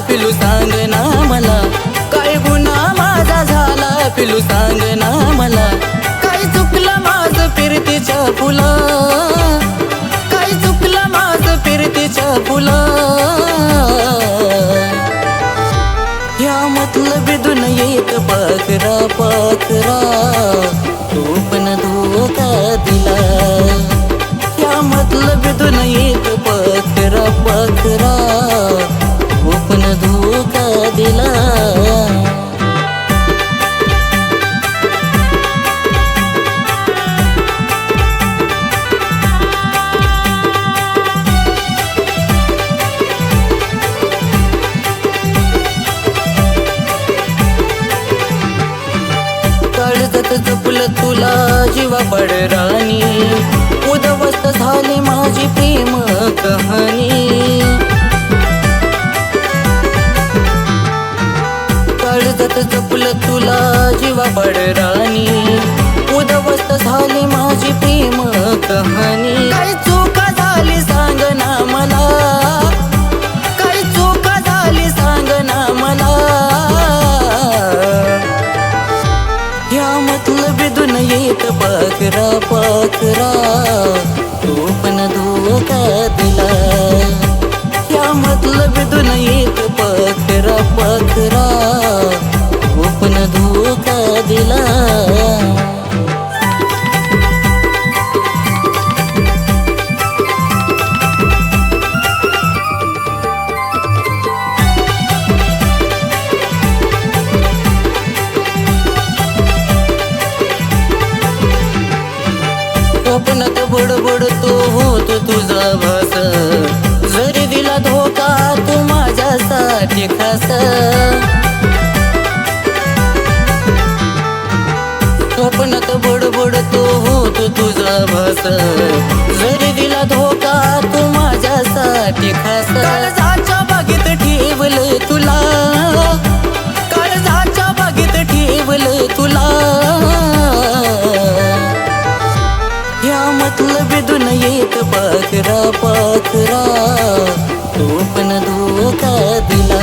पिलू सांग ना मला, काय गुन्हा माझा झाला पिलू सांग ना मला. काय चुकलं माझं फिरतीच्या फुला, काय चुकलं माझं फिरतीच्या फुला. या मतलबीतून येत पाखरा पाखरा, तू पण धोका दिला. या मतलबीतून येत पाखरा पाखरा, पण धोका दिला. काळजात जपलं तुला जीवा पड राणी, उद्ध्वस्त झाली माझी प्रेम कहाणी. काळजात जपलं तुला जीवा पड राणी, उद्ध्वस्त झाली माझी प्रेम कहाणी. काय चूक झाली सांग ना मला, काय चूक झाली सांग ना मला. या मतलबीतून येत पाखरा पाखरा, तू पण धोका दिला. या मतलबीतून येत पाखरा पाखरा, पण धोका दिला. स्वप्नात बडबडतो होतो तुझा भास, जरी दिला धोका तू माझ्यासाठी खास. स्वप्नात बडबडतो होतो तुझा भास, जरी दिला धोका तू माझ्यासाठी खास. काळजाच्या बागेत ठेवलं तुला, काळजाच्या बागेत ठेवलं तुला. या मतलबीतून येत पाखरा पाखरा, तू पण धोका दिला.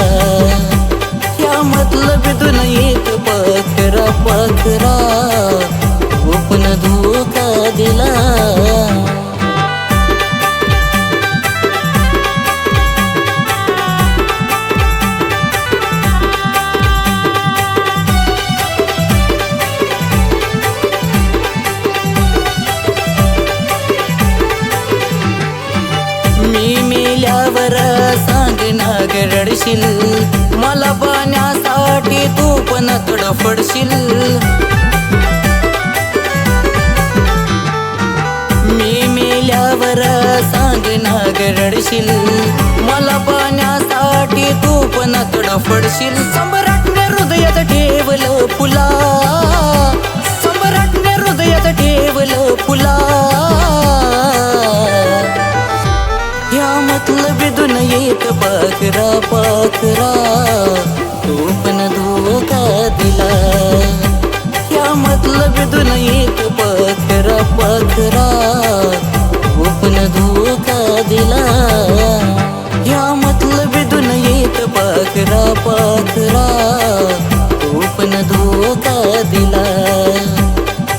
या मतलबीतून येत पाखरा पाखरा, पण धोका दिला. मी मेल्यावर सांग ना रडशील, मला पाण्यासाठी तू पण तडफडशील. मी मेल्यावर सांग ना रडशील, मला पाण्यासाठी तू पण तडफडशील. सम्राटने हृदयात ठेवलं फुला, सम्राटने हृदयात ठेवलं फुला. या मतलबीतून येत पाखरा पाखरा, तू पण धोका दिला. या मतलबीतून येत पाखरा पाखरा, पण धोका दिला. या मतलबीतून येत पाखरा पाखरा, तू पण धोका दिला.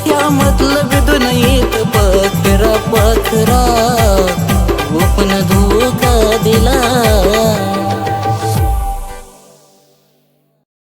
या मतलबीतून येत पाखरा पाखरा, पण धोका दिला.